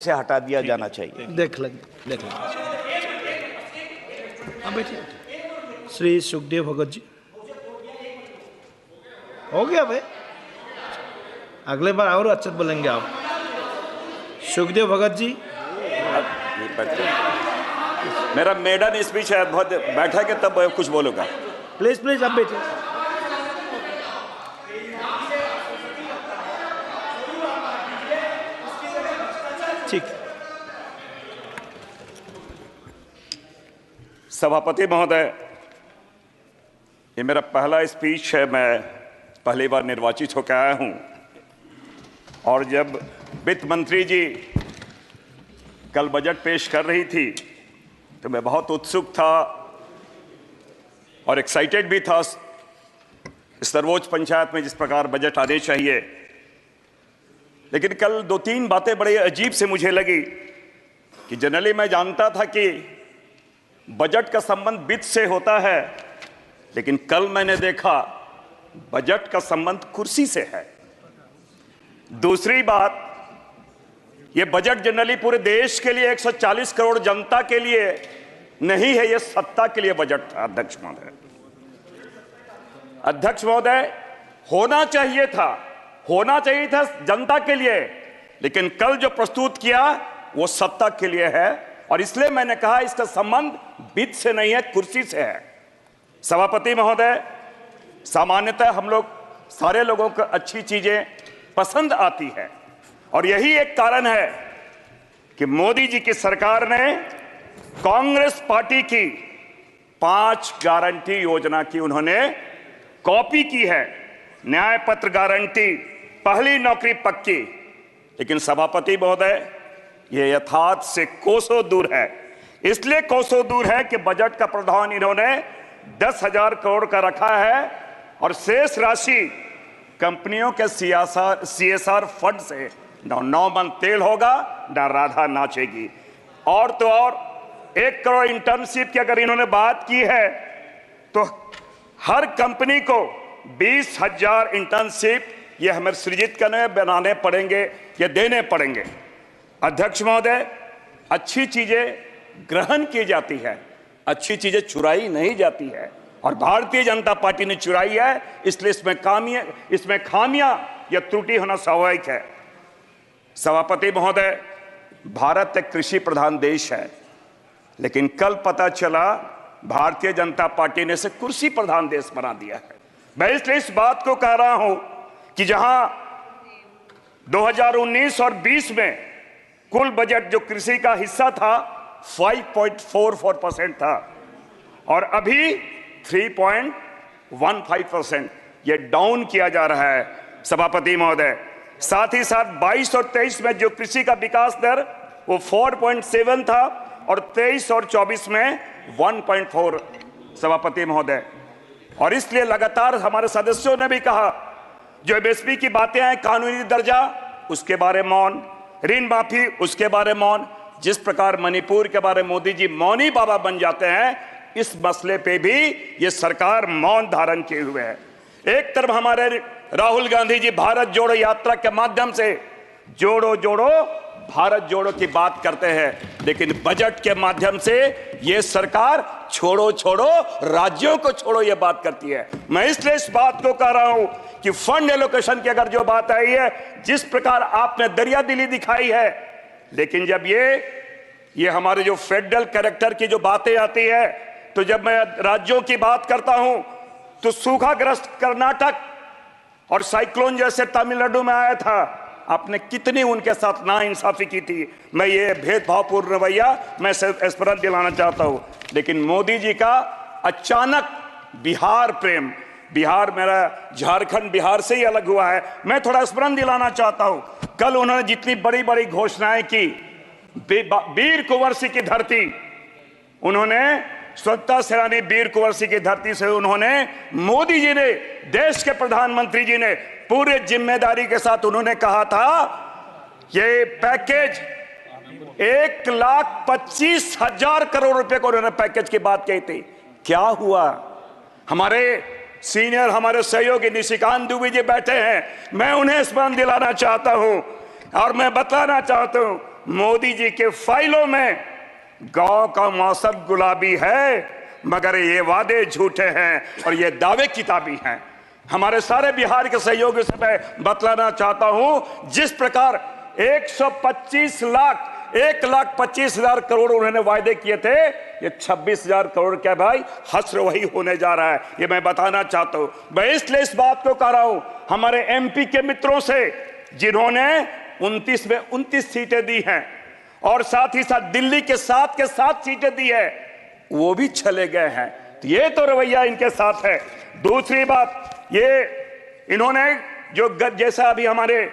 से हटा दिया जाना चाहिए। देख लें। अब बैठिए। श्री सुखदेव भगत जी, हो गया भाई, अगले बार और अच्छे बोलेंगे आप। सुखदेव भगत जी, मेरा मेडन स्पीच है, बहुत बैठा के तब कुछ बोलूंगा। प्लीज प्लीज आप बैठिए। ठीक। सभापति महोदय, ये मेरा पहला स्पीच है, मैं पहली बार निर्वाचित होकर आया हूं और जब वित्त मंत्री जी कल बजट पेश कर रही थी तो मैं बहुत उत्सुक था और एक्साइटेड भी था सर्वोच्च पंचायत में जिस प्रकार बजट आने चाहिए। लेकिन कल दो तीन बातें बड़े अजीब से मुझे लगी कि जनरली मैं जानता था कि बजट का संबंध वित्त से होता है, लेकिन कल मैंने देखा बजट का संबंध कुर्सी से है। दूसरी बात, यह बजट जनरली पूरे देश के लिए 140 करोड़ जनता के लिए नहीं है, यह सत्ता के लिए बजट था। अध्यक्ष महोदय, होना चाहिए था जनता के लिए, लेकिन कल जो प्रस्तुत किया वो सत्ता के लिए है और इसलिए मैंने कहा इसका संबंध वित्त से नहीं है, कुर्सी से है। सभापति महोदय, सामान्यतः हम लोग सारे लोगों को अच्छी चीजें पसंद आती है और यही एक कारण है कि मोदी जी की सरकार ने कांग्रेस पार्टी की 5 गारंटी योजना की उन्होंने कॉपी की है। न्याय पत्र गारंटी, पहली नौकरी पक्की, लेकिन सभापति महोदय यह यथार्थ से कोसों दूर है। इसलिए कोसों दूर है कि बजट का प्रावधान इन्होंने 10,000 करोड़ का रखा है और शेष राशि कंपनियों के CSR फंड से न मन तेल होगा न राधा नाचेगी। और तो और 1 करोड़ इंटर्नशिप की अगर इन्होंने बात की है तो हर कंपनी को 20,000 इंटर्नशिप ये हमें सृजित करने बनाने पड़ेंगे, ये देने पड़ेंगे। अध्यक्ष महोदय, अच्छी चीजें ग्रहण की जाती है, अच्छी चीजें चुराई नहीं जाती है और भारतीय जनता पार्टी ने चुराई है, इसलिए इसमें खामियां या त्रुटि होना स्वाभाविक है। सभापति महोदय, भारत एक कृषि प्रधान देश है, लेकिन कल पता चला भारतीय जनता पार्टी ने इसे कुर्सी प्रधान देश बना दिया है। मैं इसलिए इस बात को कह रहा हूं कि जहां 2019 और 20 में कुल बजट जो कृषि का हिस्सा था 5.44% था और अभी 3.15%, ये डाउन किया जा रहा है। सभापति महोदय, साथ ही साथ 22 और 23 में जो कृषि का विकास दर वो 4.7 था और 23 और 24 में 1.4। सभापति महोदय, और इसलिए लगातार हमारे सदस्यों ने भी कहा जो MSP की बातें हैं, कानूनी दर्जा उसके बारे में मौन, ऋण माफी उसके बारे में मौन, जिस प्रकार मणिपुर के बारे में मोदी जी मौनी बाबा बन जाते हैं, इस मसले पे भी ये सरकार मौन धारण किए हुए है। एक तरफ हमारे राहुल गांधी जी भारत जोड़ो यात्रा के माध्यम से जोड़ो जोड़ो भारत जोड़ो की बात करते हैं, लेकिन बजट के माध्यम से ये सरकार छोड़ो छोड़ो राज्यों को छोड़ो ये बात करती है। मैं इसलिए इस बात को कह रहा हूं कि फंड एलोकेशन की अगर जो बात आई है, जिस प्रकार आपने दरिया दिली दिखाई है, लेकिन जब ये हमारे जो फेडरल कैरेक्टर की जो बातें आती है, तो जब मैं राज्यों की बात करता हूं तो सूखाग्रस्त कर्नाटक और साइक्लोन जैसे तमिलनाडु में आया था, आपने कितनी उनके साथ नाइंसाफी की थी। मैं ये भेदभावपूर्ण रवैया मैं स्मरण दिलाना चाहता हूं, लेकिन मोदी जी का अचानक बिहार प्रेम, बिहार मेरा झारखंड बिहार से ही अलग हुआ है, मैं थोड़ा स्मरण दिलाना चाहता हूं। कल उन्होंने जितनी बड़ी बड़ी घोषणाएं की, वीर कुंवर सिंह की धरती, उन्होंने स्वतंत्रता सेनानी वीर कुंवर सिंह की धरती से उन्होंने, मोदी जी ने, देश के प्रधानमंत्री जी ने पूरे जिम्मेदारी के साथ उन्होंने कहा था ये पैकेज 1,25,000 करोड़ रुपए को उन्होंने पैकेज की बात कही थी। क्या हुआ? हमारे सीनियर, हमारे सहयोगी निशिकांत दुबे जी बैठे हैं, मैं उन्हें स्मरण दिलाना चाहता हूं और मैं बताना चाहता हूं मोदी जी के फाइलों में गांव का मौसम गुलाबी है, मगर ये वादे झूठे हैं और ये दावे किताबी हैं। हमारे सारे बिहार के सहयोगियों से मैं बतलाना चाहता हूं, जिस प्रकार 1,25,000 करोड़ उन्होंने वायदे किए थे, ये 26,000 करोड़ क्या भाई हश्र वही होने जा रहा है। ये मैं बताना चाहता हूं। मैं इसलिए इस बात को कह रहा हूं हमारे एमपी के मित्रों से, जिन्होंने 29 में 29 सीटें दी हैं और साथ ही साथ दिल्ली के 7 सीटें दी है, वो भी चले गए हैं। तो ये तो रवैया इनके साथ है। दूसरी बात, ये इन्होंने जो जैसा अभी हमारे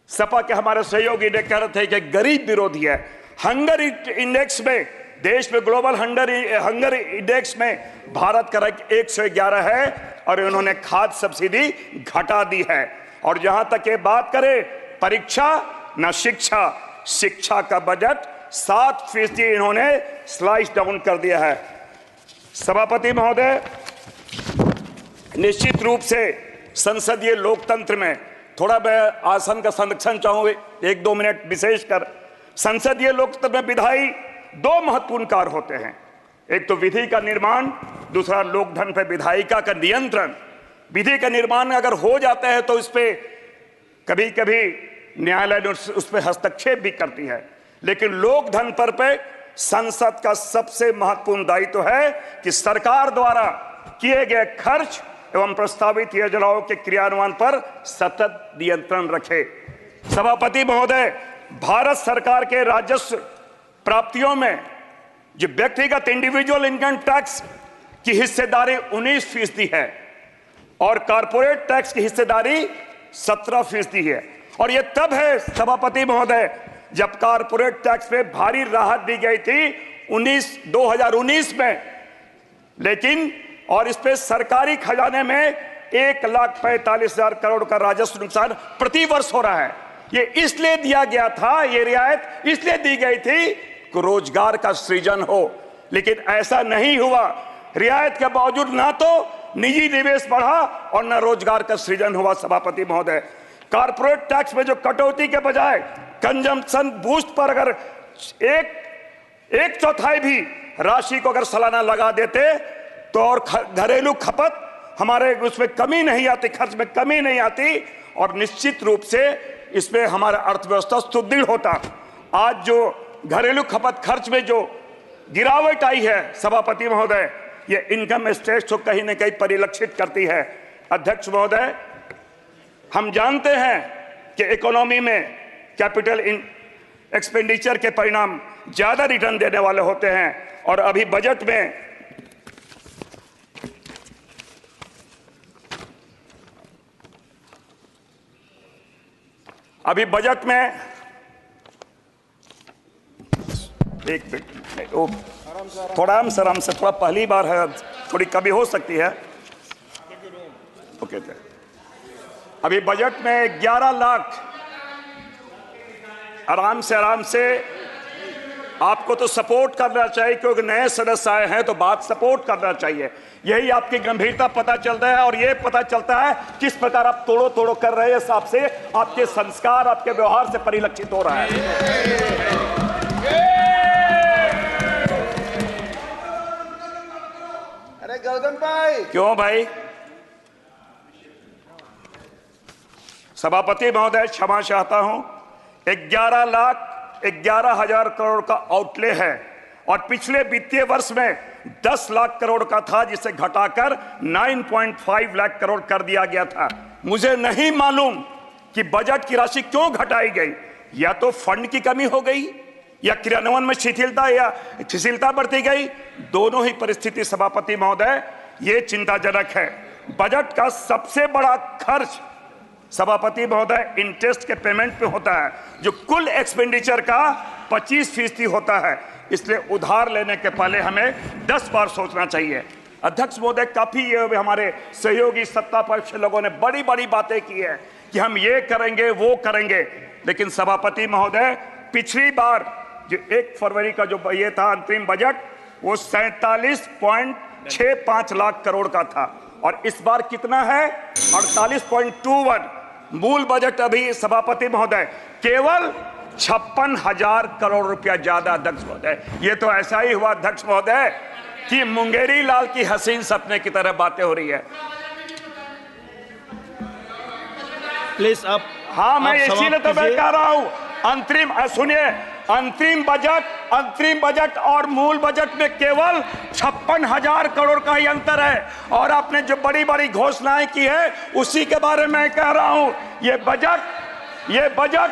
सपा के हमारे सहयोगी ने कह रहे थे कि गरीब विरोधी है। हंगर इंडेक्स में, देश में ग्लोबल हंगर इंडेक्स में भारत का रैंक 111 है और इन्होंने खाद्य सब्सिडी घटा दी है। और जहां तक ये बात करें परीक्षा न शिक्षा, शिक्षा का बजट 7% इन्होंने स्लाइस डाउन कर दिया है। सभापति महोदय, निश्चित रूप से संसदीय लोकतंत्र में थोड़ा मैं आसन का संरक्षण चाहूँ 1-2 मिनट विशेषकर। संसदीय लोकतंत्र में विधायी 2 महत्वपूर्ण कार्य होते हैं, एक तो विधि का निर्माण, दूसरा लोकधन पर विधायिका का नियंत्रण। विधि का निर्माण अगर हो जाता है तो इस पे कभी कभी न्यायालय उस पर हस्तक्षेप भी करती है, लेकिन लोकधन पर पे संसद का सबसे महत्वपूर्ण दायित्व है कि सरकार द्वारा किए गए खर्च एवं प्रस्तावित योजनाओं के क्रियान्वयन पर सतत नियंत्रण रखे। सभापति महोदय, भारत सरकार के राजस्व प्राप्तियों में जो व्यक्तिगत इंडिविजुअल इनकम टैक्स की हिस्सेदारी 19% है और कॉर्पोरेट टैक्स की हिस्सेदारी 17% है। और यह तब है सभापति महोदय जब कॉर्पोरेट टैक्स में भारी राहत दी गई थी 2019 में, लेकिन और इस पे सरकारी खजाने में 1,45,000 करोड़ का राजस्व नुकसान प्रति वर्ष हो रहा है। ये इसलिए दिया गया था, ये रियायत इसलिए दी गई थी कि रोजगार का सृजन हो, लेकिन ऐसा नहीं हुआ। रियायत के बावजूद ना तो निजी निवेश बढ़ा और न रोजगार का सृजन हुआ। सभापति महोदय, कॉर्पोरेट टैक्स में जो कटौती के बजाय कंजम्पशन बूस्ट पर अगर एक चौथाई भी राशि को अगर सालाना लगा देते तो और घरेलू खपत हमारे उसमें कमी नहीं आती, खर्च में कमी नहीं आती और निश्चित रूप से इसमें हमारा अर्थव्यवस्था सुदृढ़ होता। आज जो घरेलू खपत खर्च में जो गिरावट आई है सभापति महोदय, ये इनकम स्टेट को कहीं न कहीं परिलक्षित करती है। अध्यक्ष महोदय, हम जानते हैं कि इकोनॉमी में कैपिटल एक्सपेंडिचर के परिणाम ज्यादा रिटर्न देने वाले होते हैं और अभी बजट में एक मिनट, थोड़ा आराम से, थोड़ा पहली बार है, थोड़ी कमी हो सकती है। ओके, अभी बजट में 11 लाख, आराम से आपको तो सपोर्ट करना चाहिए क्योंकि नए सदस्य आए हैं तो बात सपोर्ट करना चाहिए। यही आपकी गंभीरता पता चलता है और ये पता चलता है किस प्रकार आप तोड़ो कर रहे हैं, हिसाब से आपके संस्कार, आपके व्यवहार से परिलक्षित हो रहा है। अरे गौतम भाई, क्यों भाई? सभापति महोदय, क्षमा चाहता हूं। 11,11,000 करोड़ का आउटले है और पिछले वित्तीय वर्ष में 10 लाख करोड़ का था, जिसे घटाकर 9.5 लाख करोड़ कर दिया गया था। मुझे नहीं मालूम कि बजट की राशि क्यों घटाई गई, या तो फंड की कमी हो गई या क्रियान्वयन में शिथिलता बरती गई। दोनों ही परिस्थिति सभापति महोदय ये चिंताजनक है। बजट का सबसे बड़ा खर्च सभापति महोदय इंटरेस्ट के पेमेंट पे होता है, जो कुल एक्सपेंडिचर का 25% होता है। इसलिए उधार लेने के पहले हमें 10 बार सोचना चाहिए। अध्यक्ष महोदय, काफी ये हमारे सहयोगी सत्ता पक्ष लोगों ने बड़ी बड़ी बातें की है कि हम ये करेंगे वो करेंगे, लेकिन सभापति महोदय पिछली बार जो 1 फरवरी का जो ये था अंतरिम बजट, वो 47.65 लाख करोड़ का था और इस बार कितना है? 48.21। मूल बजट अभी सभापति महोदय केवल 56,000 करोड़ रुपया ज्यादा। अध्यक्ष महोदय, ये तो ऐसा ही हुआ अध्यक्ष महोदय कि मुंगेरी लाल की हसीन सपने की तरह बातें हो रही है। प्लीज आप, हाँ, मैं आप इसीलिए तो मैं कीजिए। कह रहा हूं, सुनिए, अंतरिम बजट और मूल बजट में केवल 56,000 करोड़ का ही अंतर है। और आपने जो बड़ी बड़ी घोषणाएं की है उसी के बारे में कह रहा हूं। ये बजट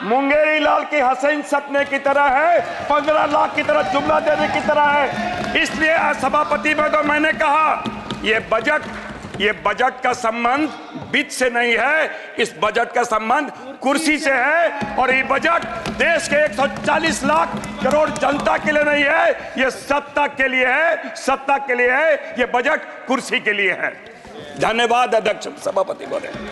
मुंगेरी लाल के हसीन सपने की तरह है, 15 लाख की तरह जुमला देने की तरह है। इसलिए सभापति में तो मैंने कहा ये बजट का संबंध वित्त से नहीं है, इस बजट का संबंध कुर्सी से है। और ये बजट देश के 140 लाख करोड़ जनता के लिए नहीं है, ये सत्ता के लिए है। ये बजट कुर्सी के लिए है। धन्यवाद अध्यक्ष, सभापति महोदय।